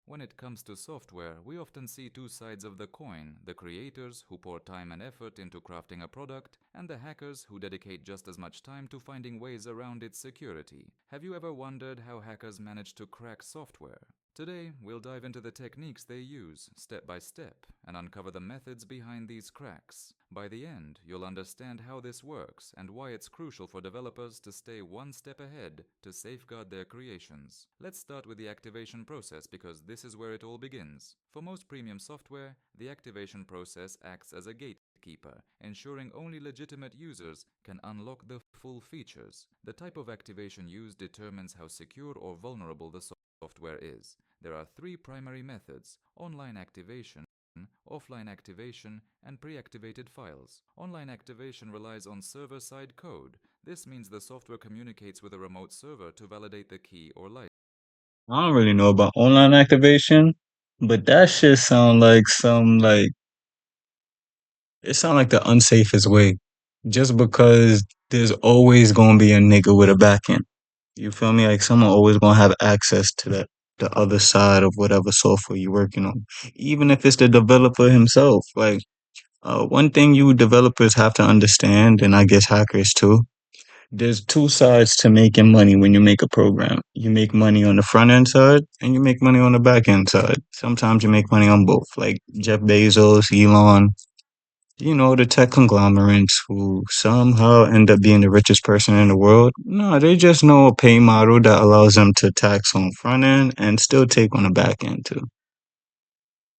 When it comes to software, we often see two sides of the coin: the creators who pour time and effort into crafting a product, and the hackers who dedicate just as much time to finding ways around its security. Have you ever wondered how hackers manage to crack software? Today, we'll dive into the techniques they use, step by step, and uncover the methods behind these cracks. By the end, you'll understand how this works and why it's crucial for developers to stay one step ahead to safeguard their creations. Let's start with the activation process because this is where it all begins. For most premium software, the activation process acts as a gatekeeper, ensuring only legitimate users can unlock the full features. The type of activation used determines how secure or vulnerable the software is. There are three primary methods: online activation, offline activation, and pre-activated files. Online activation relies on server-side code. This means the software communicates with a remote server to validate the key or license. I don't really know about online activation, but that shit sound like it sound like the unsafest way. Just because there's always gonna be a nigga with a backend. You feel me? Like someone always gonna have access to the other side of whatever software you're working on. Even if it's the developer himself. Like one thing you developers have to understand, and I guess hackers too, there's two sides to making money when you make a program. You make money on the front end side and you make money on the back end side. Sometimes you make money on both, like Jeff Bezos, Elon, the tech conglomerates who somehow end up being the richest person in the world. No, they just know a pay model that allows them to tax on front end and still take on the back end too.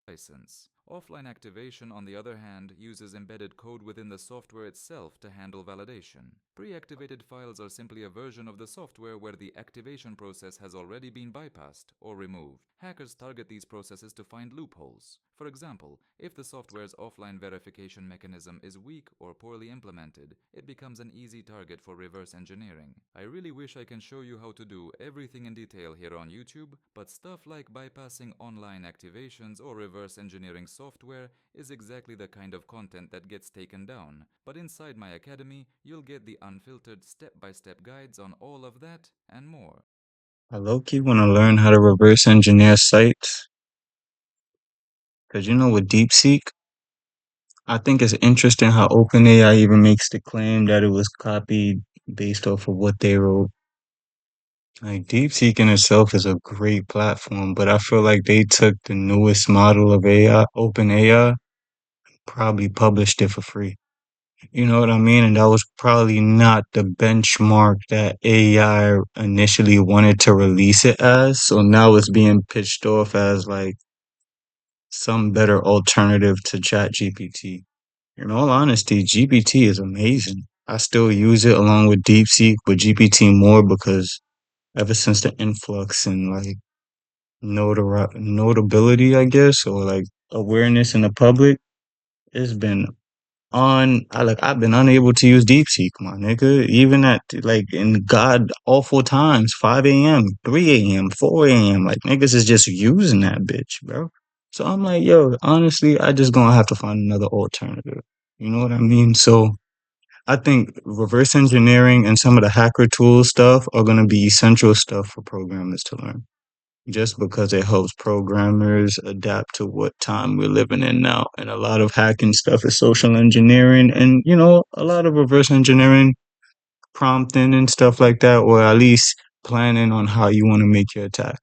License. Offline activation, on the other hand, uses embedded code within the software itself to handle validation. Pre-activated files are simply a version of the software where the activation process has already been bypassed or removed. Hackers target these processes to find loopholes. For example, if the software's offline verification mechanism is weak or poorly implemented, it becomes an easy target for reverse engineering. I really wish I can show you how to do everything in detail here on YouTube, but stuff like bypassing online activations or reverse engineering software is exactly the kind of content that gets taken down. But inside my academy, you'll get the unfiltered step-by-step guides on all of that and more. I low key want to learn how to reverse engineer sites because with DeepSeek, I think it's interesting how OpenAI even makes the claim that it was copied based off of what they wrote. Like DeepSeek in itself is a great platform, but I feel like they took the newest model of AI, OpenAI, probably published it for free. You know what I mean? And that was probably not the benchmark that AI initially wanted to release it as. So now it's being pitched off as like some better alternative to ChatGPT. In all honesty, GPT is amazing. I still use it along with DeepSeek, but GPT more because ever since the influx and like notability, I guess, or like awareness in the public, it's been I've been unable to use DeepSeek, my nigga. Even at like in god awful times, 5 a.m., 3 a.m., 4 a.m. Like niggas is just using that bitch, bro. So I'm like, yo, honestly, I just gonna have to find another alternative. You know what I mean? So I think reverse engineering and some of the hacker tool stuff are gonna be essential stuff for programmers to learn just because it helps programmers adapt to what time we're living in now. And a lot of hacking stuff is social engineering and, a lot of reverse engineering, prompting and stuff like that, or at least planning on how you want to make your attack.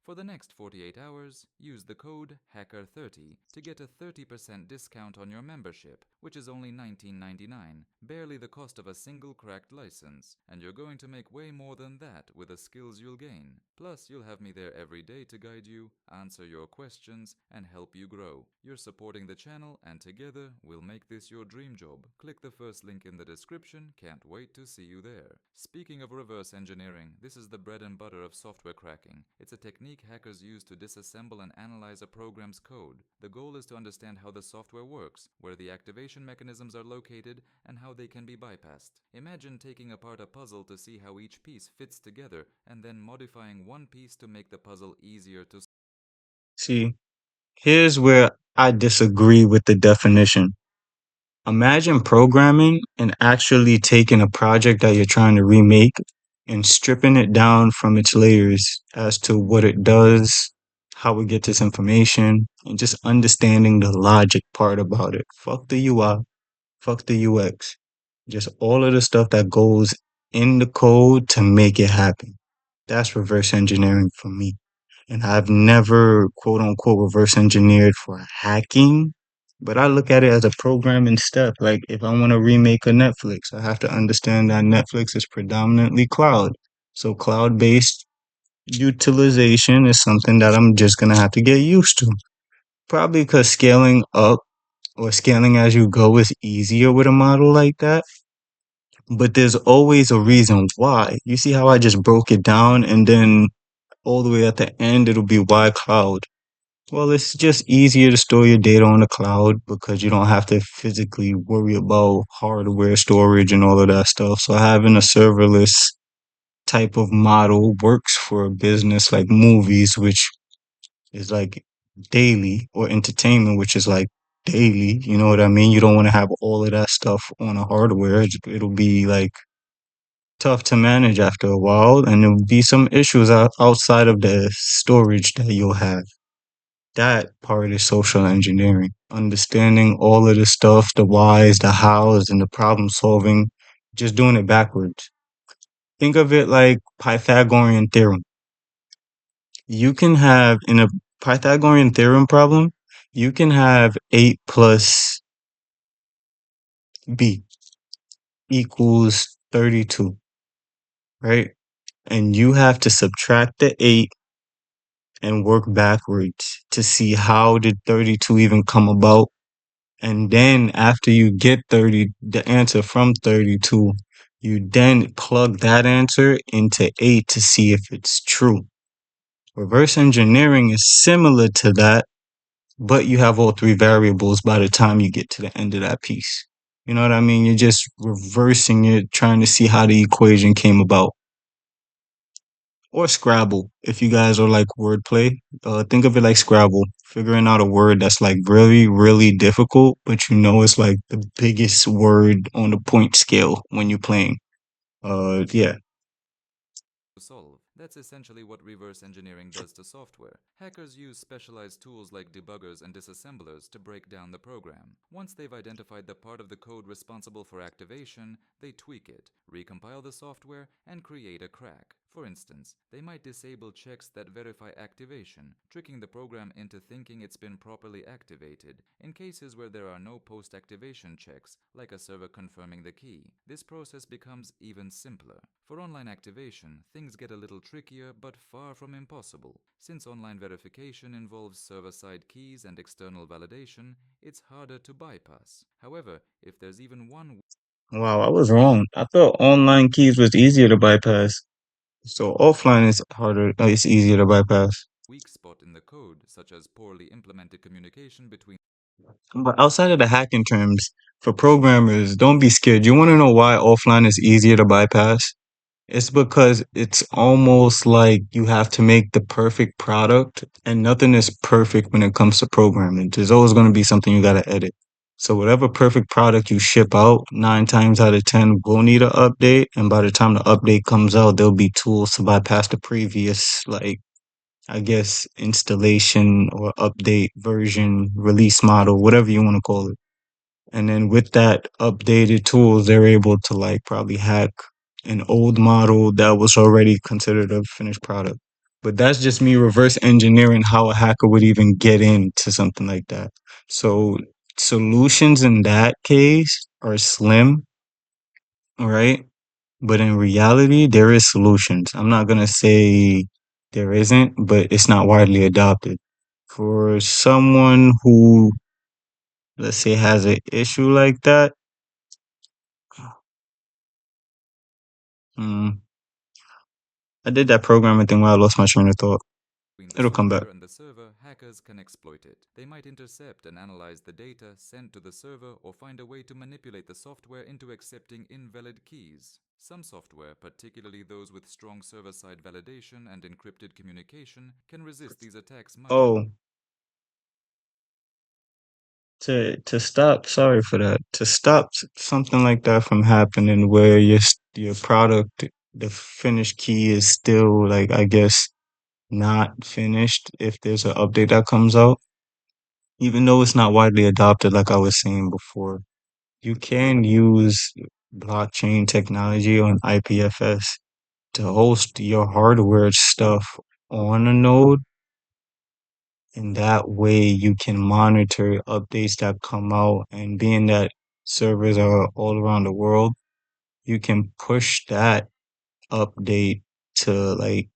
For the next 48 hours, use the code HACKER30 to get a 30% discount on your membership, which is only $19.99, barely the cost of a single cracked license, and you're going to make way more than that with the skills you'll gain. Plus, you'll have me there every day to guide you, answer your questions, and help you grow. You're supporting the channel, and together, we'll make this your dream job. Click the first link in the description, can't wait to see you there. Speaking of reverse engineering, this is the bread and butter of software cracking. It's a technique hackers use to disassemble and analyze a program's code. The goal is to understand how the software works, where the activation mechanisms are located, and how they can be bypassed. Imagine taking apart a puzzle to see how each piece fits together, and then modifying one piece to make the puzzle easier to. See, here's where I disagree with the definition. Imagine programming and actually taking a project that you're trying to remake and stripping it down from its layers as to what it does, how it gets its information, and just understanding the logic part about it. Fuck the UI, fuck the UX. Just all of the stuff that goes in the code to make it happen. That's reverse engineering for me. And I've never quote unquote reverse engineered for hacking, but I look at it as a programming step. Like if I want to remake a Netflix, I have to understand that Netflix is predominantly cloud. So cloud based utilization is something that I'm just going to have to get used to. Probably because scaling up or scaling as you go is easier with a model like that. But there's always a reason why. You see how I just broke it down and then all the way at the end, it'll be why cloud. Well, it's just easier to store your data on the cloud because you don't have to physically worry about hardware storage and all of that stuff. So having a serverless type of model works for a business like movies, which is like daily, or entertainment, which is like daily. You know what I mean? You don't want to have all of that stuff on a hardware. It'll be like tough to manage after a while, and there'll be some issues outside of the storage that you'll have. That part is social engineering, understanding all of the stuff, the whys, the hows, and the problem solving, just doing it backwards. Think of it like Pythagorean theorem. You can have, in a Pythagorean theorem problem, you can have 8 plus b equals 32, right? And you have to subtract the 8 and work backwards to see how did 32 even come about. And then after you get 30, the answer from 32, you then plug that answer into 8 to see if it's true. Reverse engineering is similar to that, but you have all three variables by the time you get to the end of that piece. You know what I mean? You're just reversing it, trying to see how the equation came about. Or Scrabble, if you guys are like wordplay. Think of it like Scrabble, figuring out a word that's like really, really difficult, but you know it's like the biggest word on the point scale when you're playing. Yeah. To solve. That's essentially what reverse engineering does to software. Hackers use specialized tools like debuggers and disassemblers to break down the program. Once they've identified the part of the code responsible for activation, they tweak it, recompile the software, and create a crack. For instance, they might disable checks that verify activation, tricking the program into thinking it's been properly activated. In cases where there are no post-activation checks, like a server confirming the key, this process becomes even simpler. For online activation, things get a little trickier but far from impossible. Since online verification involves server-side keys and external validation, it's harder to bypass. However, if there's even one Wow, I was wrong. I thought online keys was easier to bypass. So offline is harder, it's easier to bypass. weak spot in the code, such as poorly implemented communication between But outside of the hacking terms, for programmers, don't be scared. You want to know why offline is easier to bypass? It's because it's almost like you have to make the perfect product, and nothing is perfect when it comes to programming. There's always going to be something you got to edit. So whatever perfect product you ship out, 9 times out of 10 will need an update. And by the time the update comes out, there'll be tools to bypass the previous, like, I guess, installation or update version, release model, whatever you want to call it. And then with that updated tools, they're able to like probably hack an old model that was already considered a finished product. But that's just me reverse engineering how a hacker would even get into something like that. So solutions in that case are slim, right? But in reality, there is solutions. I'm not gonna say there isn't, but it's not widely adopted. For someone who, let's say, has an issue like that, mm, I did that programming thing while I lost my train of thought. the It'll come back. software and the server, hackers can exploit it. They might intercept and analyze the data sent to the server or find a way to manipulate the software into accepting invalid keys. Some software, particularly those with strong server-side validation and encrypted communication, can resist these attacks much Oh, to stop, sorry for that. To stop something like that from happening where your product the finished key is still like, I guess, not finished if there's an update that comes out, even though it's not widely adopted, like I was saying before. You can use blockchain technology on IPFS to host your hardware stuff on a node, and that way you can monitor updates that come out. And being that servers are all around the world, you can push that update to like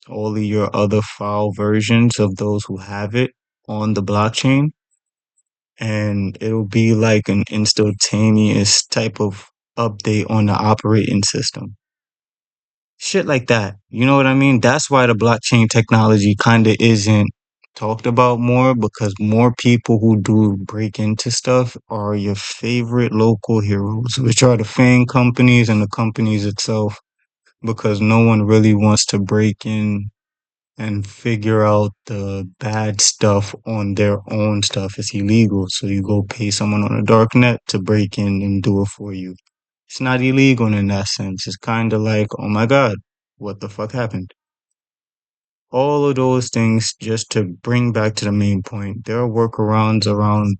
all of your other file versions of those who have it on the blockchain, and it'll be like an instantaneous type of update on the operating system. Shit like that. You know what I mean? That's why the blockchain technology kind of isn't talked about more, because more people who do break into stuff are your favorite local heroes, which are the FANG companies and the companies itself, because no one really wants to break in and figure out the bad stuff on their own stuff. It's illegal. So you go pay someone on the dark net to break in and do it for you. It's not illegal in that sense. It's kind of like, oh my God, what the fuck happened? All of those things, just to bring back to the main point, there are workarounds around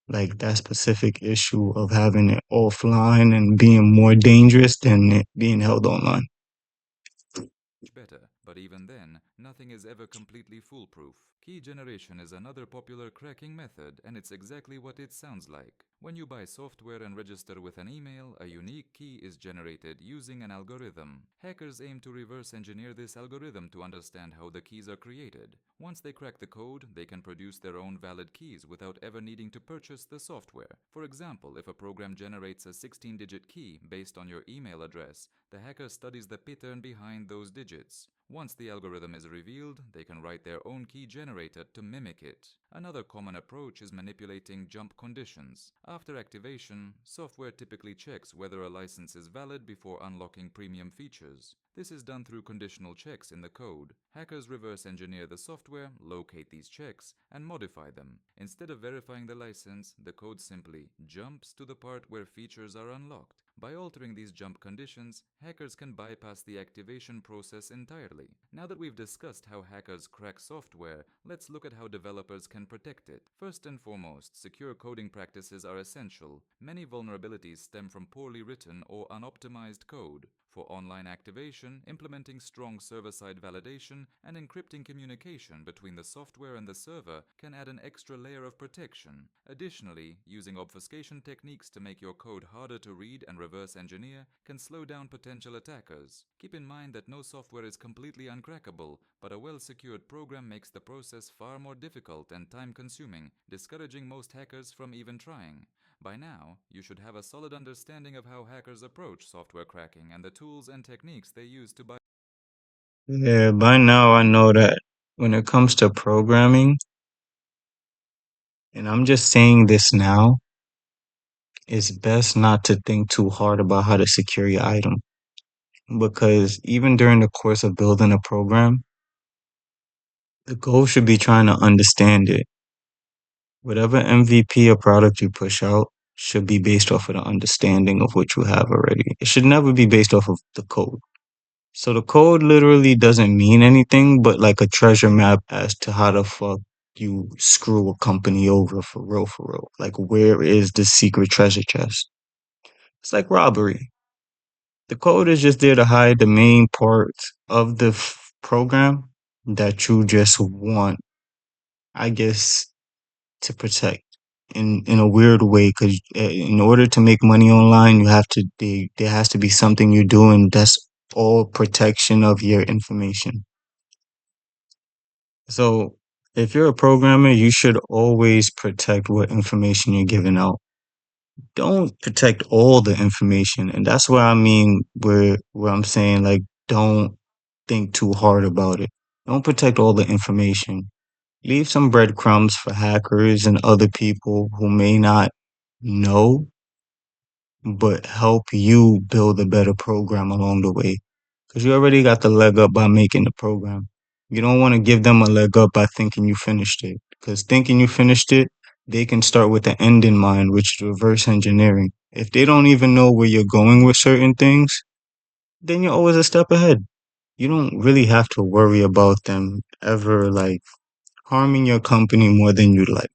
like that specific issue of having it offline and being more dangerous than it being held online. Better, but even then, nothing is ever completely foolproof. Key generation is another popular cracking method, and it's exactly what it sounds like. When you buy software and register with an email, a unique key is generated using an algorithm. Hackers aim to reverse engineer this algorithm to understand how the keys are created. Once they crack the code, they can produce their own valid keys without ever needing to purchase the software. For example, if a program generates a 16-digit key based on your email address, the hacker studies the pattern behind those digits. Once the algorithm is revealed, they can write their own key generator to mimic it. Another common approach is manipulating jump conditions. After activation, software typically checks whether a license is valid before unlocking premium features. This is done through conditional checks in the code. Hackers reverse engineer the software, locate these checks, and modify them. Instead of verifying the license, the code simply jumps to the part where features are unlocked. By altering these jump conditions, hackers can bypass the activation process entirely. Now that we've discussed how hackers crack software, let's look at how developers can protect it. First and foremost, secure coding practices are essential. Many vulnerabilities stem from poorly written or unoptimized code. For online activation, implementing strong server-side validation and encrypting communication between the software and the server can add an extra layer of protection. Additionally, using obfuscation techniques to make your code harder to read and reverse engineer can slow down potential attackers. Keep in mind that no software is completely uncrackable, but a well-secured program makes the process far more difficult and time-consuming, discouraging most hackers from even trying. By now, you should have a solid understanding of how hackers approach software cracking and the tools and techniques they use to bypass. Yeah, by now I know that when it comes to programming, and I'm just saying this now, it's best not to think too hard about how to secure your item. Because even during the course of building a program, the goal should be trying to understand it. Whatever MVP or product you push out should be based off of the understanding of what you have already. It should never be based off of the code. So the code literally doesn't mean anything but like a treasure map as to how the fuck you screw a company over for real, for real. Like, where is the secret treasure chest? It's like robbery. The code is just there to hide the main parts of the program that you just want, I guess, to protect in a weird way. Because in order to make money online, you have to there has to be something you're doing that's all protection of your information. So if you're a programmer, you should always protect what information you're giving out. Don't protect all the information. And that's what I mean where I'm saying like don't think too hard about it. Don't protect all the information. Leave some breadcrumbs for hackers and other people who may not know, but help you build a better program along the way. Because you already got the leg up by making the program. You don't want to give them a leg up by thinking you finished it. Because thinking you finished it, they can start with the end in mind, which is reverse engineering. If they don't even know where you're going with certain things, then you're always a step ahead. You don't really have to worry about them ever like harming your company more than you'd like.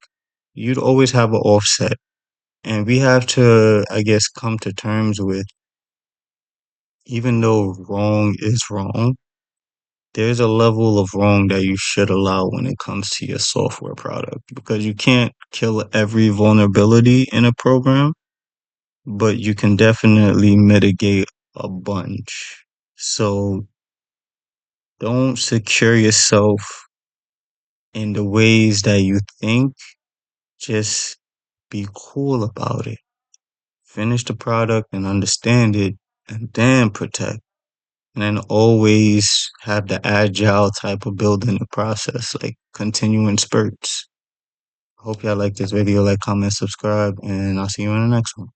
You'd always have an offset. And we have to, I guess, come to terms with even though wrong is wrong, there's a level of wrong that you should allow when it comes to your software product because you can't kill every vulnerability in a program, but you can definitely mitigate a bunch. So don't secure yourself in the ways that you think. Just be cool about it. Finish the product and understand it, and then protect. And then always have the agile type of building the process, like continuing spurts. Hope y'all like this video, like, comment, subscribe, and I'll see you in the next one.